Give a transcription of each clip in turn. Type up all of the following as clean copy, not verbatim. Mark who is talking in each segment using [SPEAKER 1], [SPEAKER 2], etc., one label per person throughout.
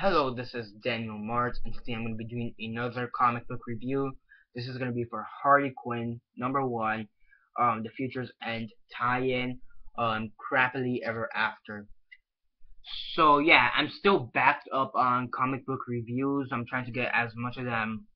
[SPEAKER 1] Hello, this is Daniel Mart, and today I'm going to be doing another comic book review. This is going to be for Harley Quinn #1, the Futures End tie-in, Crappily Ever After. So yeah, I'm still backed up on comic book reviews. I'm trying to get as much of them,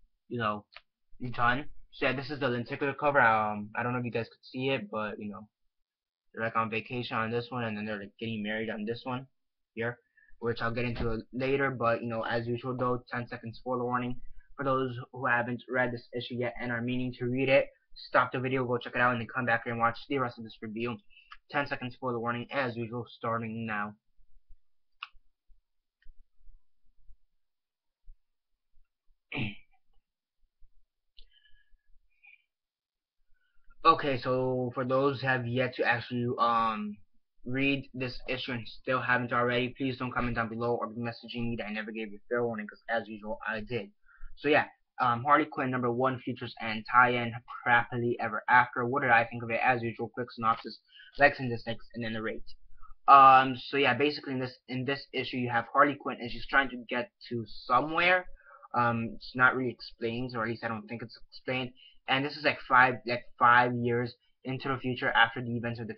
[SPEAKER 1] done. So yeah, this is the lenticular cover. I don't know if you guys could see it, but they're like on vacation on this one, and then they're like getting married on this one here, which I'll get into later. But as usual though, 10-second spoiler warning for those who haven't read this issue yet and are meaning to read it. Stop the video, go check it out, and then come back here and watch the rest of this review. 10-second spoiler warning as usual, starting now. Okay, so for those who have yet to actually read this issue and still haven't already, please don't comment down below or be messaging me that I never gave you fair warning, because as usual I did. So yeah, Harley Quinn #1 Futures End tie-in, Crappily Ever After. What did I think of it? As usual, quick synopsis, likes and dislikes, and then the rate. So yeah, basically in this issue you have Harley Quinn and she's trying to get to somewhere. It's not really explained, or at least I don't think it's explained. And this is like five years into the future after the events of the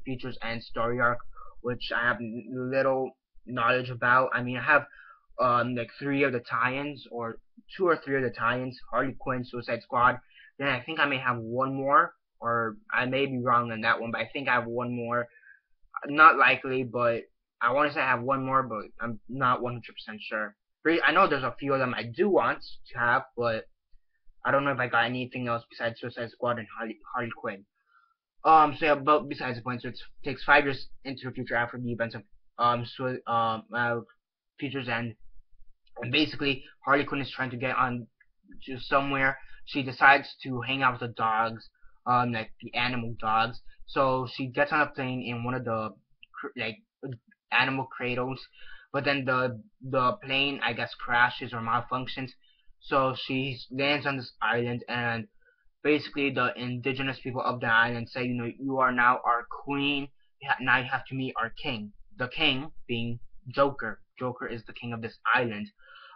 [SPEAKER 1] Futures End story arc, which I have little knowledge about. I mean, I have like 3 of the tie-ins, or 2 or 3 of the tie-ins: Harley Quinn, Suicide Squad. Then I think I may have one more, or I may be wrong on that one, but I think I have one more. Not likely, but I want to say I have one more, but I'm not 100% sure. I know there's a few of them I do want to have, but I don't know if I got anything else besides Suicide Squad and Harley Quinn. So yeah, but besides the point, so it takes 5 years into the future after the events of Futures End, and basically Harley Quinn is trying to get on to somewhere. She decides to hang out with the dogs, like the animal dogs. So she gets on a plane in one of the like animal cradles, but then the plane, I guess, crashes or malfunctions. So she lands on this island, and basically the indigenous people of the island say, you are now our queen. Now you have to meet our king. The king being Joker. Joker is the king of this island.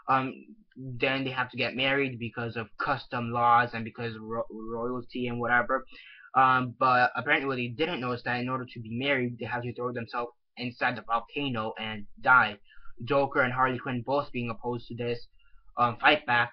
[SPEAKER 1] Then they have to get married because of custom laws and because of royalty and whatever. But apparently what they didn't know is that in order to be married, they have to throw themselves inside the volcano and die. Joker and Harley Quinn both being opposed to this, fight back.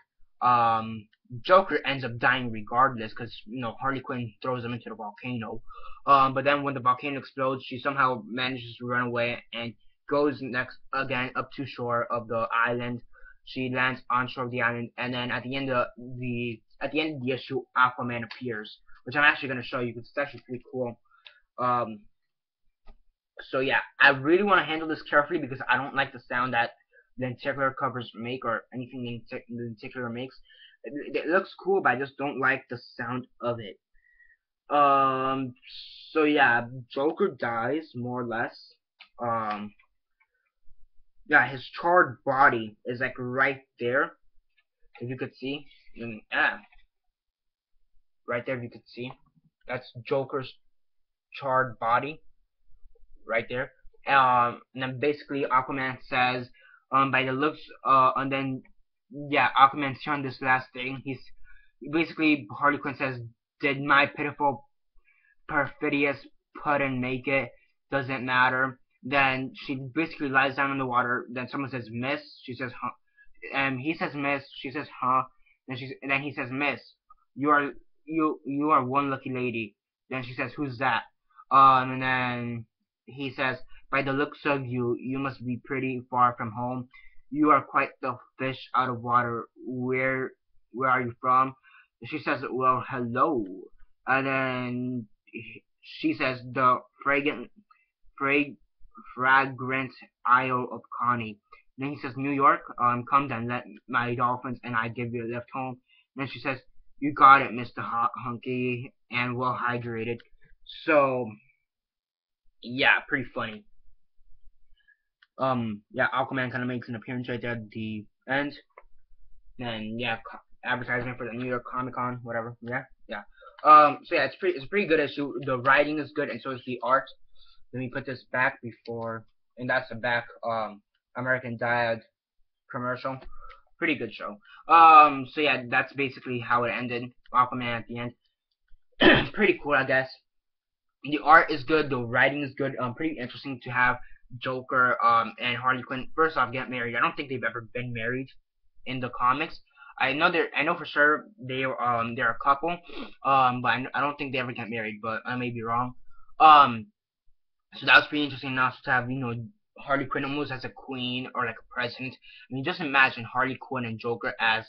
[SPEAKER 1] Joker ends up dying regardless, because Harley Quinn throws him into the volcano. But then when the volcano explodes, she somehow manages to run away and goes next again up to shore of the island. She lands on shore of the island, and then at the end of the issue, Aquaman appears, which I'm actually going to show you because it's actually pretty cool. So yeah, I really want to handle this carefully because I don't like the sound that lenticular covers make, or anything lenticular makes. It looks cool, but I just don't like the sound of it. So yeah, Joker dies more or less. Yeah, his charred body is like right there, if you could see. Right there, if you could see, that's Joker's charred body right there. And then basically Aquaman says, by the looks, and then yeah, Aquaman's showing this last thing. He's basically, Harley Quinn says, did my pitiful, perfidious puddin' make it? Doesn't matter. Then she basically lies down in the water. Then someone says, miss. She says, huh. And he says, miss. She says, huh. And then he says, miss, you are one lucky lady. Then she says, who's that? And then he says, by the looks of you, you must be pretty far from home. You are quite the fish out of water. Where are you from? She says, well, hello. And then she says, the fragrant Isle of Connie. Then he says, New York. Come then, let my dolphins and I give you a lift home. Then she says, you got it, Mr. Hunky, and well hydrated. So yeah, pretty funny. Yeah, Aquaman kind of makes an appearance right there at the end. And yeah, advertisement for the New York Comic Con, whatever. Yeah. So yeah, it's a pretty good issue. The writing is good, and so is the art. Let me put this back before, and that's the back. American Dad commercial. Pretty good show. So yeah, that's basically how it ended. Aquaman at the end. Pretty cool, I guess. The art is good, the writing is good. Pretty interesting to have Joker and Harley Quinn first off get married. I don't think they've ever been married in the comics. I know for sure they're a couple. But I don't think they ever get married, but I may be wrong. Um so that was pretty interesting also to have, Harley Quinn almost as a queen or like a president. I mean, just imagine Harley Quinn and Joker as,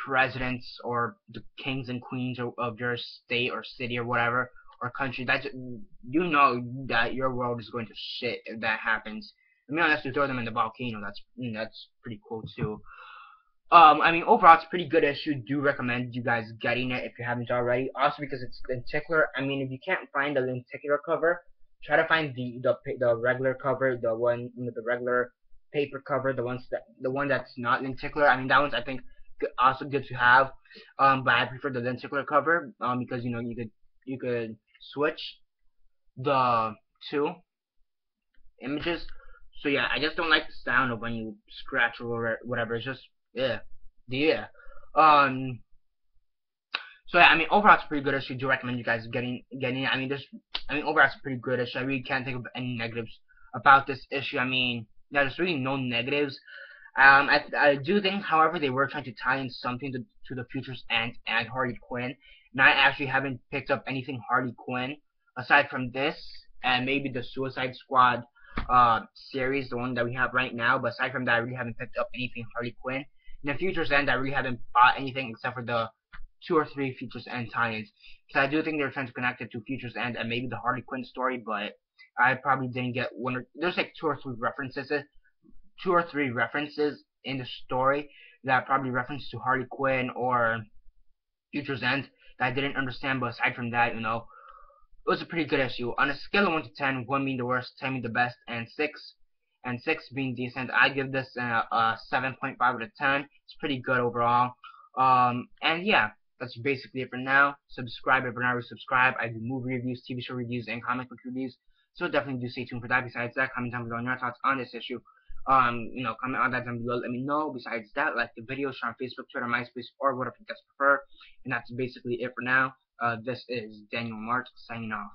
[SPEAKER 1] presidents or the kings and queens of your state or city or whatever or country. That's, that your world is going to shit if that happens. I mean, unless you throw them in the volcano, that's pretty cool too. I mean, overall, it's a pretty good issue. Do recommend you guys getting it if you haven't already. Also, because it's lenticular. I mean, if you can't find the lenticular cover, try to find the regular cover, the one, the regular paper cover, the one that's not lenticular. I mean, that one's, I think, also good to have. But I prefer the lenticular cover. Because you could switch the two images. So yeah, I just don't like the sound of when you scratch or whatever. It's just, yeah. Um. So yeah, I mean, overall it's a pretty good issue. Do recommend you guys getting it. I mean, overall it's a pretty good issue. I really can't think of any negatives about this issue. I mean, yeah, there's really no negatives. I do think, however, they were trying to tie in something to the Futures End and Harley Quinn. And I actually haven't picked up anything Harley Quinn aside from this and maybe the Suicide Squad series, the one that we have right now. But aside from that, I really haven't picked up anything Harley Quinn. In the Futures End, I really haven't bought anything except for the 2 or 3 Futures End tie-ins. Because I do think they're trying to connect it to Futures End and maybe the Harley Quinn story, but I probably didn't get there's like 2 or 3 references in the story that probably reference to Harley Quinn or Futures End that I didn't understand, but aside from that, it was a pretty good issue. On a scale of 1 to 10, 1 being the worst, 10 being the best, and 6 being decent, I give this a 7.5 out of 10. It's pretty good overall. And yeah, that's basically it for now. Subscribe if you're not already subscribed. I do movie reviews, TV show reviews, and comic book reviews. So definitely do stay tuned for that. Besides that, comment down below on your thoughts on this issue. Comment on that down below. Let me know. Besides that, like the video, share on Facebook, Twitter, MySpace, or whatever you guys prefer. And that's basically it for now. This is Daniel Mart signing off.